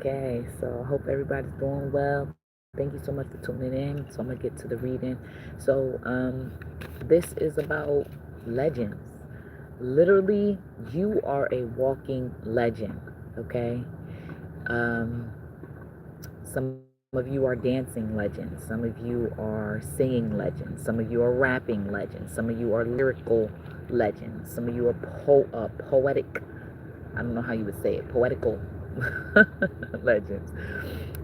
Okay, so I hope everybody's doing well. Thank you so much for tuning in. So I'm gonna get to the reading. So this is about legends. Literally, you are a walking legend. Okay. Um, some of you are dancing legends. Some of you are singing legends. Some of you are rapping legends. Some of you are lyrical legends. Some of you are poetic. I don't know how you would say it. Poetical legends.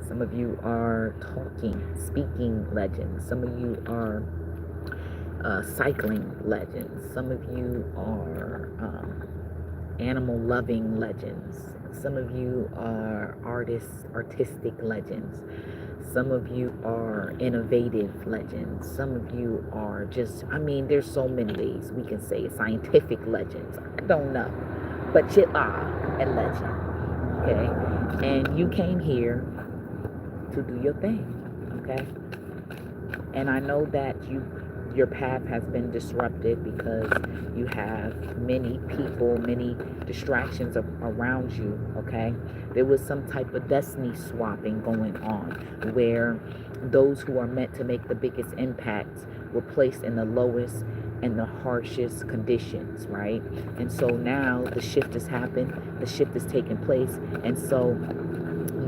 Some of you are talking, speaking legends. Some of you are cycling legends. Some of you are animal loving legends. Some of you are artists, artistic legends. Some of you are innovative legends. Some of you are just, I mean, there's so many ways we can say it. Scientific legends. I don't know. But you are a legend. Okay? And you came here to do your thing. Okay? And I know that your path has been disrupted because you have many people, many distractions around you. Okay, there was some type of destiny swapping going on where those who are meant to make the biggest impact were placed in the lowest and the harshest conditions, right? And so now the shift has happened, the shift has taken place, and so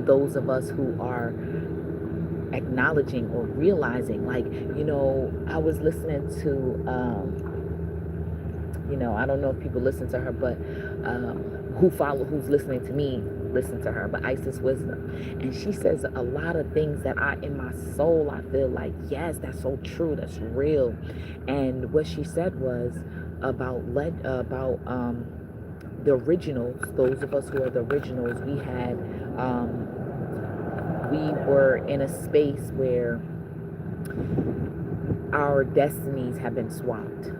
those of us who are acknowledging or realizing, like, I was listening to I don't know if people listen to her, but who's listening to me listen to her, but Isis Wisdom, and she says a lot of things that I in my soul I feel like, yes, that's so true, that's real. And what she said was about the originals, those of us who are the originals. We were in a space where our destinies have been swapped,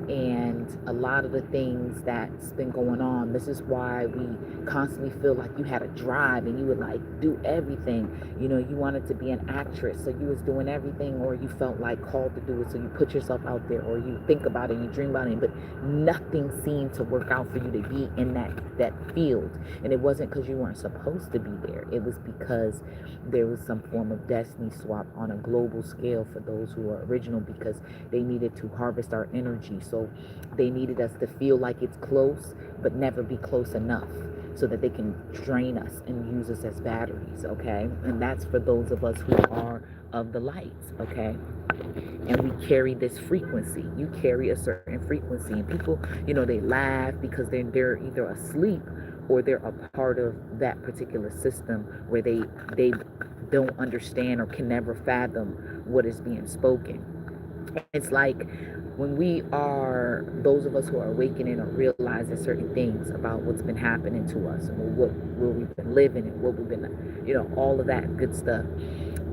and a lot of the things that's been going on, this is why we constantly feel like you had a drive and you would like do everything. You wanted to be an actress, so you was doing everything, or you felt like called to do it, so you put yourself out there, or you think about it, you dream about it, but nothing seemed to work out for you to be in that field. And it wasn't because you weren't supposed to be there, it was because there was some form of destiny swap on a global scale for those who are original, because they needed to harvest our energy. So they needed us to feel like it's close, but never be close enough, so that they can drain us and use us as batteries. Okay, and that's for those of us who are of the light. Okay, and we carry this frequency. You carry a certain frequency, and people, they laugh because they're either asleep or they're a part of that particular system where they don't understand or can never fathom what is being spoken. It's like when we are, those of us who are awakening or realizing certain things about what's been happening to us, and where we've been living, and what we've been, all of that good stuff.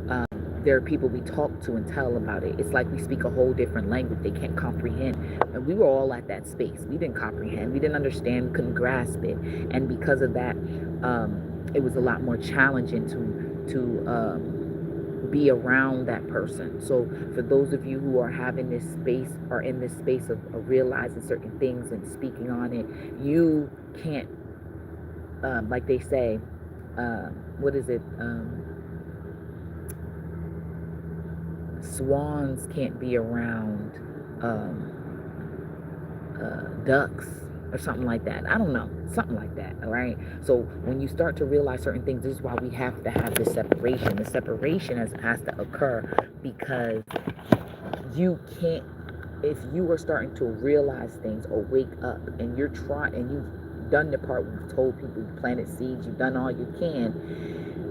Um, there are people we talk to and tell about it. It's like we speak a whole different language. They can't comprehend. And we were all at that space. We didn't comprehend. We didn't understand. We couldn't grasp it. And because of that, it was a lot more challenging to be around that person. So for those of you who are having this space, or in this space of realizing certain things and speaking on it, you can't, like they say, what is it? Swans can't be around ducks or something like that. I don't know, something like that. All right. So when you start to realize certain things, this is why we have to have this separation. The separation has to occur, because you can't, if you are starting to realize things or wake up, and you're trying, and you've done the part, we've told people, you planted seeds, you've done all you can,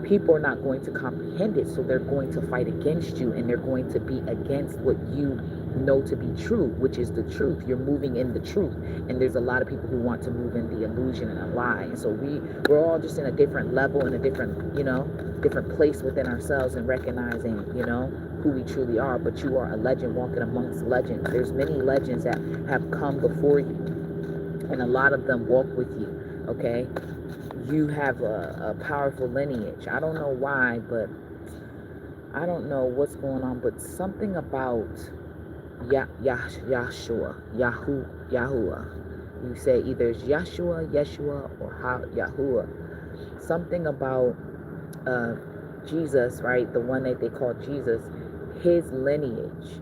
people are not going to comprehend it, so they're going to fight against you, and they're going to be against what you know to be true, which is the truth. You're moving in the truth, and there's a lot of people who want to move in the illusion and a lie. And so we're all just in a different level, in a different, different place within ourselves, and recognizing, who we truly are. But you are a legend walking amongst legends. There's many legends that have come before you, and a lot of them walk with you. Okay, you have a powerful lineage. I don't know why, but I don't know what's going on, but something about Yahuwah. You say either it's Yeshua, or Yahuwah. Something about uh, Jesus, right, the one that they call Jesus, his lineage.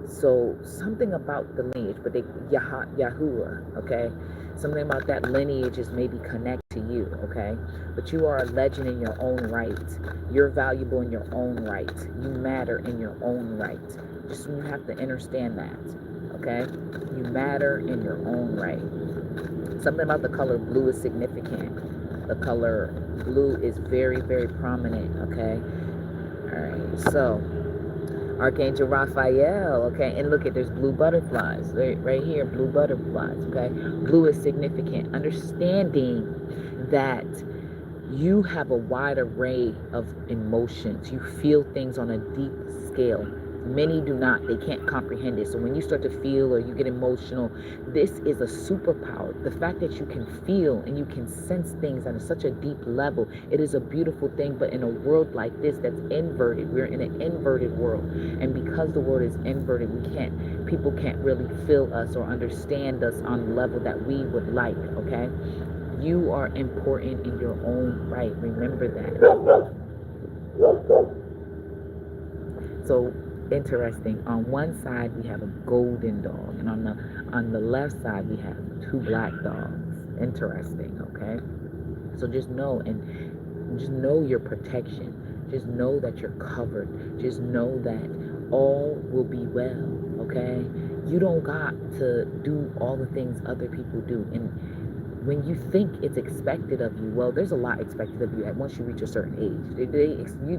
So something about the lineage, but they Yahuwah, okay? Something about that lineage is maybe connect to you, okay? But you are a legend in your own right. You're valuable in your own right. You matter in your own right. Just you have to understand that, okay? You matter in your own right. Something about the color blue is significant. The color blue is very, very prominent, okay? All right, so Archangel Raphael, okay, and look at there's blue butterflies right here, blue butterflies, okay. Blue is significant. Understanding that you have a wide array of emotions. You feel things on a deep scale. Many do not. They can't comprehend it. So when you start to feel or you get emotional, this is a superpower. The fact that you can feel and you can sense things on such a deep level, it is a beautiful thing. But in a world like this that's inverted, we're in an inverted world. And because the world is inverted, people can't really feel us or understand us on the level that we would like, okay? You are important in your own right. Remember that. So interesting. On one side we have a golden dog, and on the left side we have two black dogs. Interesting, okay? So just know your protection. Just know that you're covered. Just know that all will be well, okay? You don't got to do all the things other people do. And when you think it's expected of you, well, there's a lot expected of you once you reach a certain age.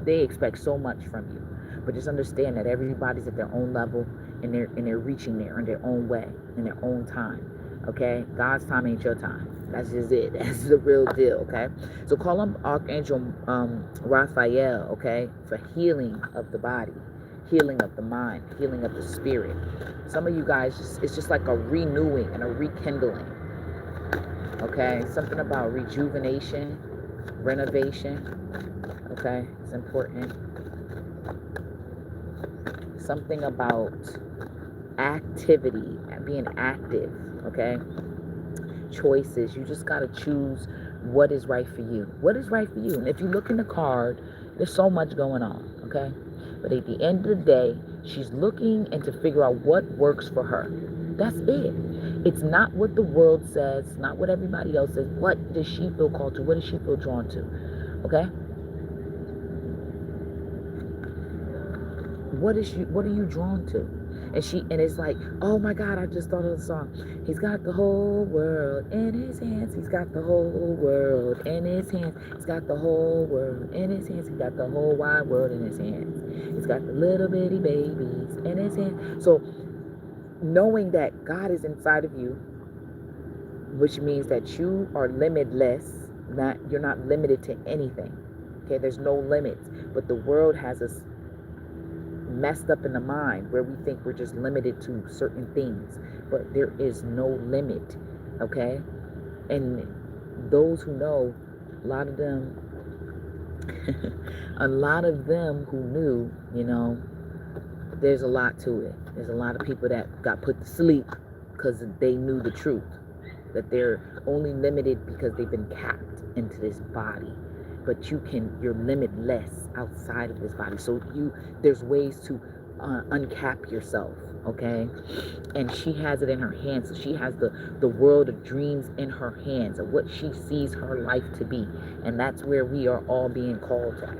They expect so much from you. But just understand that everybody's at their own level, and they're reaching there in their own way, in their own time. Okay? God's time ain't your time. That's just it. That's the real deal, okay? So call him Archangel Raphael, okay, for healing of the body, healing of the mind, healing of the spirit. Some of you guys, it's just like a renewing and a rekindling, okay? Something about rejuvenation, renovation, okay? It's important. Something about activity, being active, okay? Choices. You just got to choose what is right for you. What is right for you? And if you look in the card, there's so much going on, okay? But at the end of the day, she's looking and to figure out what works for her. That's it. It's not what the world says, it's not what everybody else says. What does she feel called to? What does she feel drawn to? Okay? What are you drawn to? And it's like, oh my God, I just thought of the song. He's got the whole world in his hands. He's got the whole world in his hands. He's got the whole world in his hands. He's got the whole wide world in his hands. He's got the little bitty babies in his hands. So knowing that God is inside of you, which means that you are limitless, you're not limited to anything. Okay, there's no limits. But the world has us messed up in the mind where we think we're just limited to certain things, but there is no limit, okay? And those who know, a lot of them who knew, there's a lot to it. There's a lot of people that got put to sleep because they knew the truth, that they're only limited because they've been capped into this body. But you're limitless outside of this body. So there's ways to uncap yourself, okay? And she has it in her hands. So she has the world of dreams in her hands of what she sees her life to be. And that's where we are all being called to,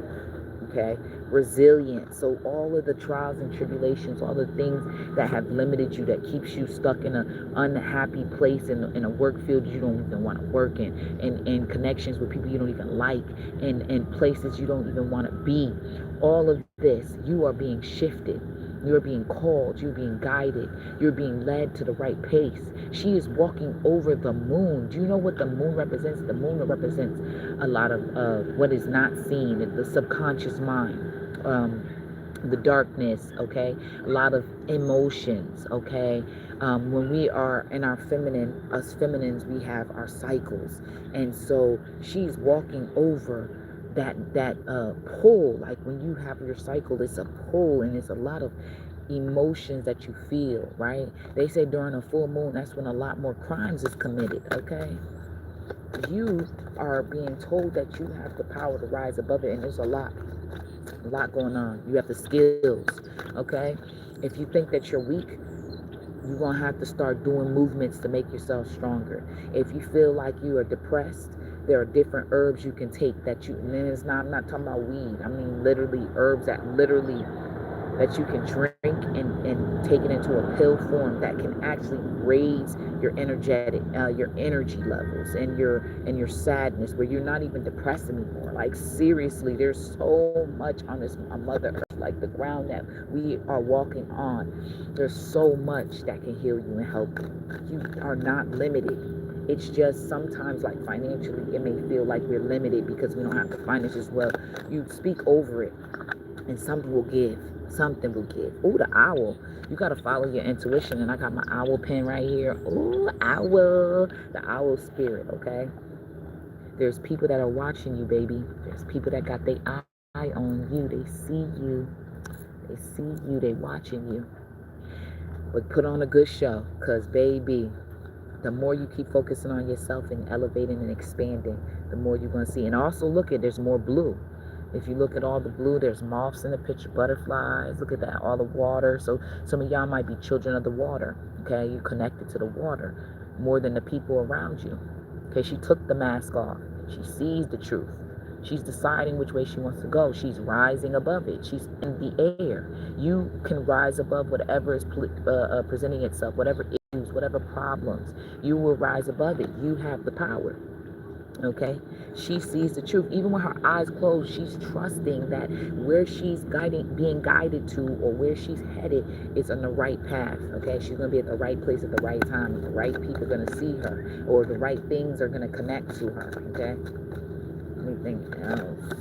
okay? Resilience. So all of the trials and tribulations, all the things that have limited you, that keeps you stuck in an unhappy place, in a work field you don't even want to work in connections with people you don't even like, in places you don't even want to be. All of this, you are being shifted. You're being called. You're being guided. You're being led to the right pace. She is walking over the moon. Do you know what the moon represents? The moon represents a lot of what is not seen, the subconscious mind. The darkness, okay? A lot of emotions, okay? When we are in our feminine, us feminines, we have our cycles. And so she's walking over that pull. Like when you have your cycle, it's a pull, and it's a lot of emotions that you feel, right? They say during a full moon, that's when a lot more crimes is committed, okay? You are being told that you have the power to rise above it, and there's a lot going on. You have the skills, okay? If you think that you're weak, you're gonna have to start doing movements to make yourself stronger. If you feel like you are depressed, there are different herbs you can take that you, and it's not, I'm not talking about weed. I mean literally herbs that you can drink and take it into a pill form that can actually raise your energy levels and your sadness, where you're not even depressed anymore. Like seriously, there's so much on this mother earth, like the ground that we are walking on. There's so much that can heal you and help you. You are not limited. It's just sometimes, like financially, it may feel like we're limited because we don't have the finances. Well, you speak over it and something will give. Something will give. Ooh, the owl. You gotta follow your intuition, and I got my owl pen right here. Ooh, owl. The owl spirit, okay? There's people that are watching you, baby. There's people that got their eye on you. They see you. They see you. They watching you. But put on a good show, cause baby, the more you keep focusing on yourself and elevating and expanding, the more you're going to see. And also look at, there's more blue. If you look at all the blue, there's moths in the picture, butterflies. Look at that, all the water. So some of y'all might be children of the water. Okay, you connected to the water more than the people around you. Okay, she took the mask off. She sees the truth. She's deciding which way she wants to go. She's rising above it. She's in the air. You can rise above whatever is presenting itself, whatever issues, whatever problems. You will rise above it. You have the power. Okay, she sees the truth. Even with her eyes closed, she's trusting that where she's being guided to, or where she's headed, is on the right path. Okay, she's gonna be at the right place at the right time. The right people are gonna see her, or the right things are gonna connect to her. Okay, anything else?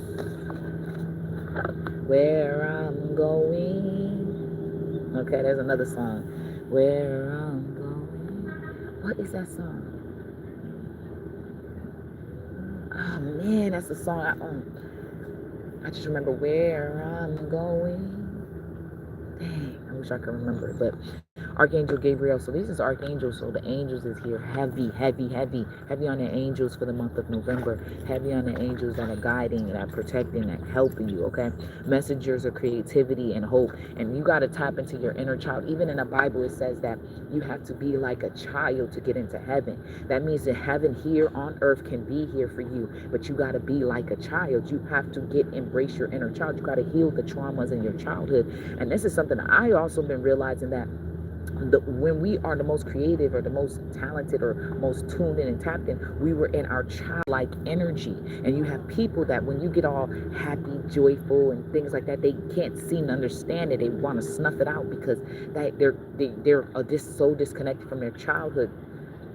Where I'm going. Okay, there's another song. Where I'm going. What is that song? Oh man, that's the song. I just remember where I'm going. Dang, I wish I could remember it. But Archangel Gabriel. So this is Archangel. So the angels is here. Heavy, heavy, heavy. Heavy on the angels for the month of November. Heavy on the angels that are guiding, that are protecting, that are helping you, okay? Messengers of creativity and hope. And you got to tap into your inner child. Even in the Bible, it says that you have to be like a child to get into heaven. That means that heaven here on earth can be here for you, but you got to be like a child. You have to embrace your inner child. You got to heal the traumas in your childhood. And this is something I also been realizing, that when we are the most creative or the most talented or most tuned in and tapped in, we were in our childlike energy. And you have people that when you get all happy, joyful, and things like that, they can't seem to understand it. They want to snuff it out because they're just so disconnected from their childhood,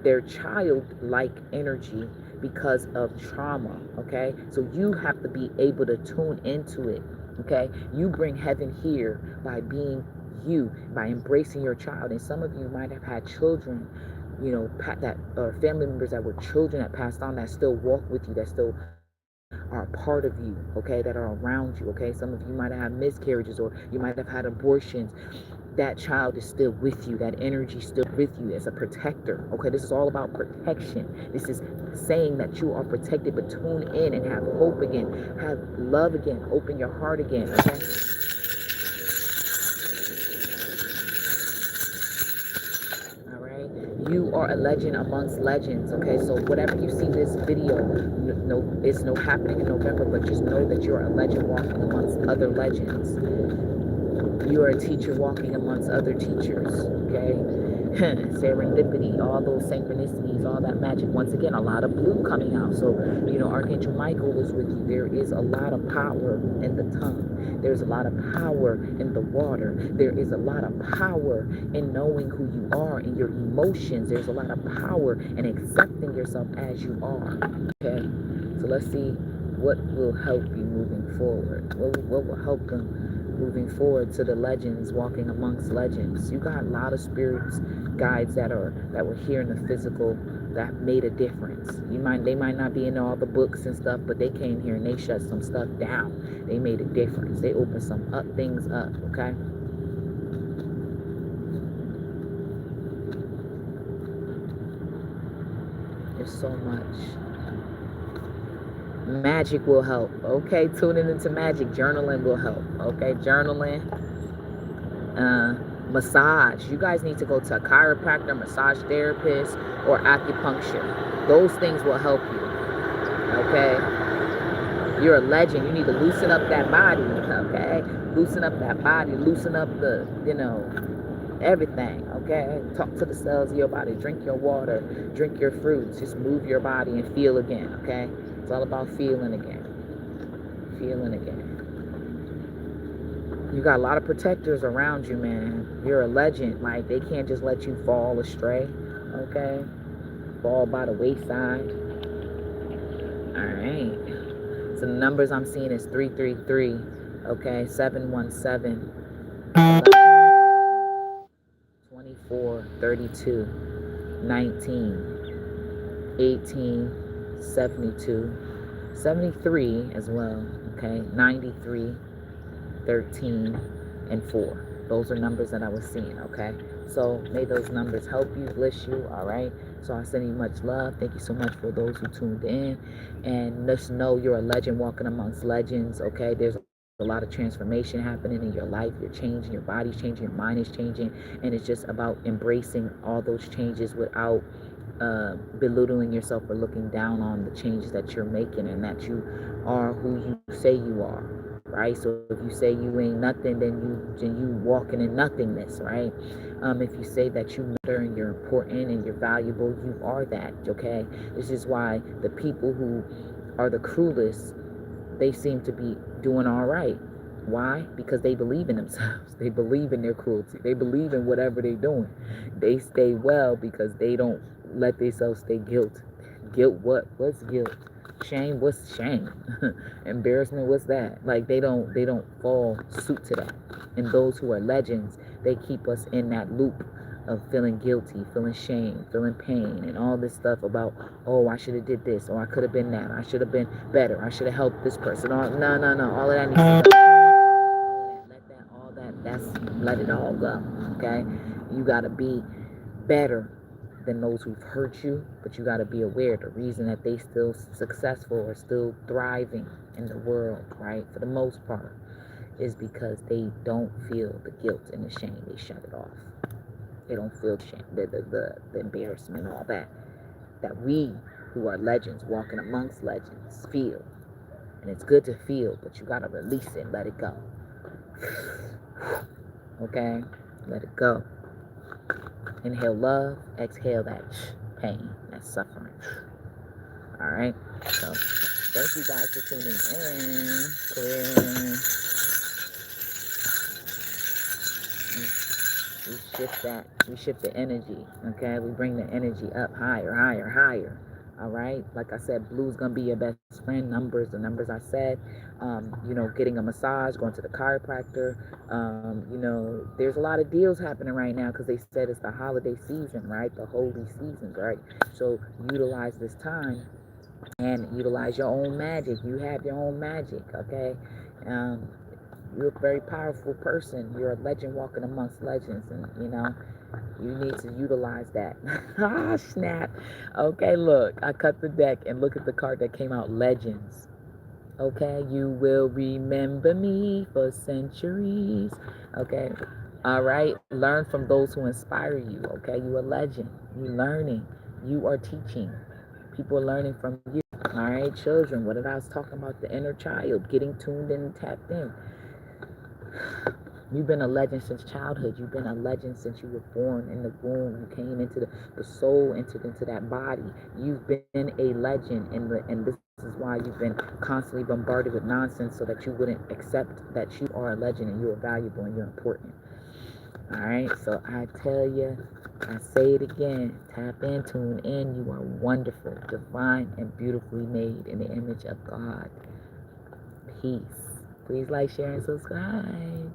their childlike energy, because of trauma. Okay, so you have to be able to tune into it. Okay, you bring heaven here by being you, by embracing your child. And some of you might have had children, you know, that or family members that were children that passed on, that still walk with you, that still are a part of you, okay, that are around you. Okay, some of you might have had miscarriages, or you might have had abortions. That child is still with you. That energy is still with you as a protector. Okay, this is all about protection. This is saying that you are protected, but tune in and have hope again, have love again, open your heart again. Okay. All right, you are a legend amongst legends. Okay, so whatever you see this video, no, it's no happening in November, but just know that you're a legend walking amongst other legends. You are a teacher walking amongst other teachers. Okay, serendipity, all those synchronicities, all that magic. Once again, a lot of blue coming out. So you know, Archangel Michael is with you. There is a lot of power in the tongue. There's a lot of power in the water. There is a lot of power in knowing who you are and your emotions. There's a lot of power in accepting yourself as you are. Okay, so let's see what will help you moving forward. What will help them moving forward to the legends, walking amongst legends. You got a lot of spirits, guides that were here in the physical, that made a difference. They might not be in all the books and stuff, but they came here and they shut some stuff down. They made a difference. They opened some things up, okay? There's so much. Magic will help. Okay, tuning into magic. Journaling will help. Okay, journaling. Uh, Massage. You guys need to go to a chiropractor, massage therapist, or acupuncture. Those things will help you. Okay, you're a legend. You need to loosen up that body. Okay, loosen up that body. Loosen up the, everything. Okay, talk to the cells of your body. Drink your water. Drink your fruits. Just move your body and feel again. Okay, it's all about feeling again. Feeling again. You got a lot of protectors around you, man. You're a legend. Like, they can't just let you fall astray. Okay, fall by the wayside. All right. So the numbers I'm seeing is 333. Okay, 717, 24, 32, 19, 18, 72, 73 as well. Okay, 93, 13, and 4. Those are numbers that I was seeing, okay? So may those numbers help you, bless you, all right? So I send you much love. Thank you so much for those who tuned in. And just know you're a legend walking amongst legends, okay? There's a lot of transformation happening in your life. You're changing, your body's changing, your mind is changing. And it's just about embracing all those changes without belittling yourself or looking down on the changes that you're making, and that you are who you say you are, right? So if you say you ain't nothing, then you walking in nothingness, right? If you say that you matter and you're important and you're valuable, you are that, okay? This is why the people who are the cruelest, they seem to be doing all right. Why? Because they believe in themselves. They believe in their cruelty. They believe in whatever they're doing. They stay well because they don't let themselves stay guilt. Guilt what? What's guilt? Shame, what's shame? Embarrassment, what's that? Like, they don't fall suit to that. And those who are legends, they keep us in that loop of feeling guilty, feeling shame, feeling pain, and all this stuff about, oh, I should have did this, or I could have been that, I should have been better, I should have helped this person. Or, no, all of that needs to go. Let it all go. Okay, you gotta be better than those who've hurt you, but you got to be aware the reason that they still successful or still thriving in the world, right, for the most part, is because they don't feel the guilt and the shame. They shut it off. They don't feel shame, the embarrassment, all that we who are legends walking amongst legends feel. And it's good to feel, but you got to release it and let it go. Okay, let it go. Inhale love, exhale that pain, that suffering. All right. So thank you guys for tuning in. Clear. We shift the energy. Okay. We bring the energy up higher, higher, higher. All right. Like I said, blue's gonna be your best friend. The numbers I said. Getting a massage, going to the chiropractor. There's a lot of deals happening right now because they said it's the holiday season, right? The holy seasons, right? So utilize this time and utilize your own magic. You have your own magic, okay? You're a very powerful person. You're a legend walking amongst legends, and you need to utilize that. Ah, snap. Okay, look, I cut the deck and look at the card that came out, Legends. Okay, you will remember me for centuries. Okay, all right. Learn from those who inspire you. Okay, you are a legend. You learning. You are teaching. People are learning from you. All right, children. What did I was talking about? The inner child getting tuned in and tapped in. You've been a legend since childhood. You've been a legend since you were born in the womb. You came into the soul entered into that body. You've been a legend, and this is why you've been constantly bombarded with nonsense so that you wouldn't accept that you are a legend and you are valuable and you're important. All right, so I tell you, I say it again, tap in, tune in. You are wonderful, divine, and beautifully made in the image of God. Peace. Please like, share, and subscribe.